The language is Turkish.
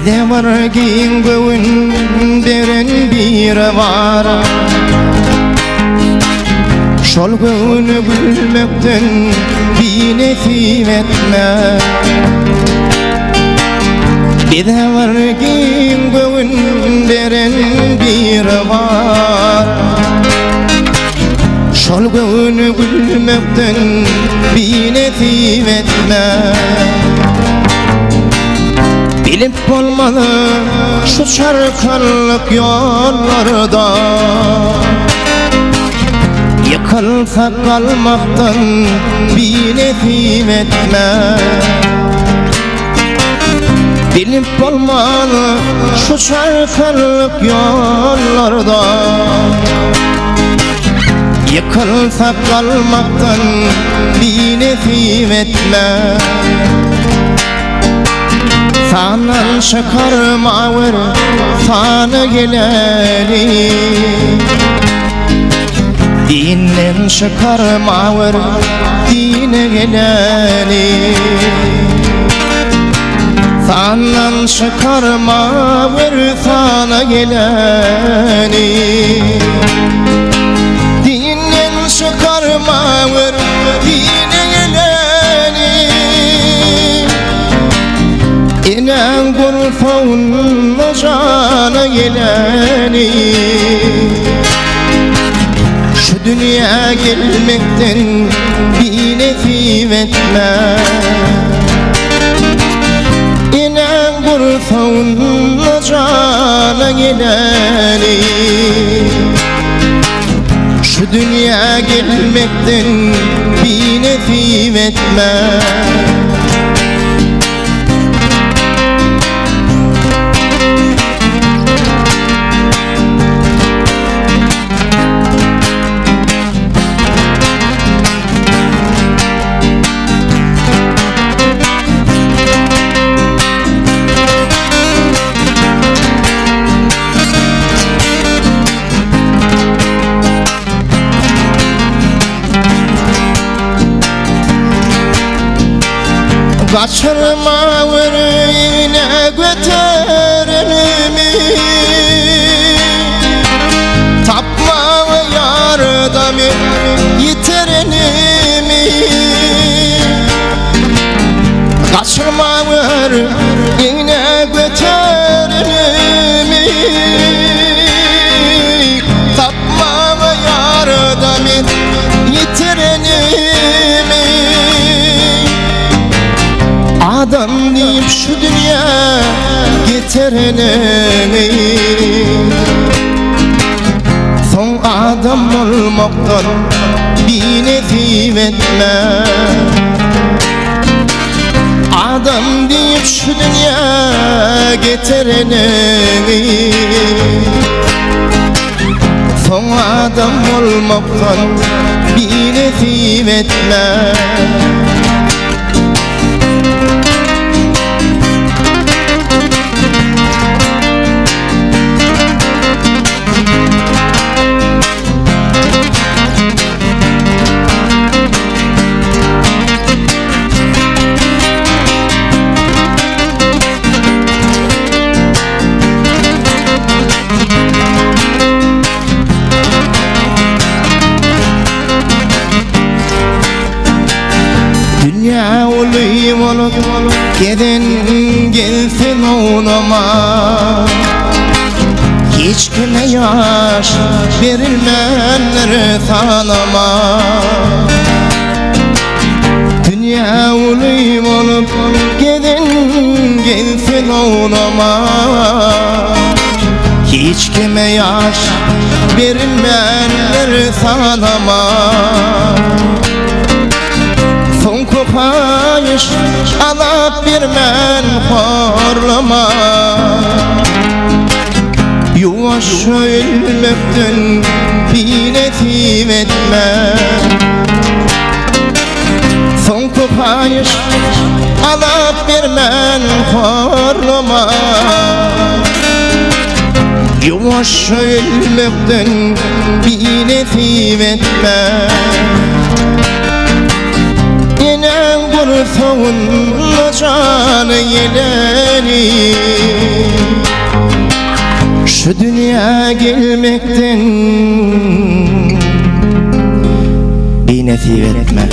de var ki göğün deren bir var. Şol göğünü gülmekten bir nefim etme. Bir de var ki göğün deren bir var. Şol göğünü gülmekten bir nefim etme. Bilip olmalı şu çarkanlık yollarda, yıkılsa kalmaktan bir nefim etme. Bilip olmalı şu çarkanlık yollarda, yıkılsa kalmaktan bir nefim etme. Sanan şakar mağır sana geleni, dinden şakar mağır dine geleni. Sanan şakar mağır sana geleni, dinden şakar mağır dine geleni. İnen gurfağın cana geleni, şu dünya gelmekten bir nefim etme. İnen gurfağın cana geleni, şu dünya gelmekten bir nefim etme. Kaçırma yine götürenimi, tapma yardımı yitirenimi. Kaçırma yine götürenimi, tapma yardımı yitirenimi. Adam deyip şu dünya getireni, son adam olmaktan bir nefim etme. Adam deyip şu dünya getireni, son adam olmaktan bir nefim etme. Dünya olayım olup giden gelsin oğluma, hiç kime yaş verilmenleri tanıma. Dünya olayım olup giden gelsin oğluma, hiç kime yaş verilmenleri tanıma. Son kopayış alıp vermen horlama, yuvaş ölmekten bir nefim etme. Son kopayış alıp vermen horlama, yuvaş ölmekten bir nefim etme. İnen kurtulma canı yeleri. Şu dünya gelmekten bir nefret etme.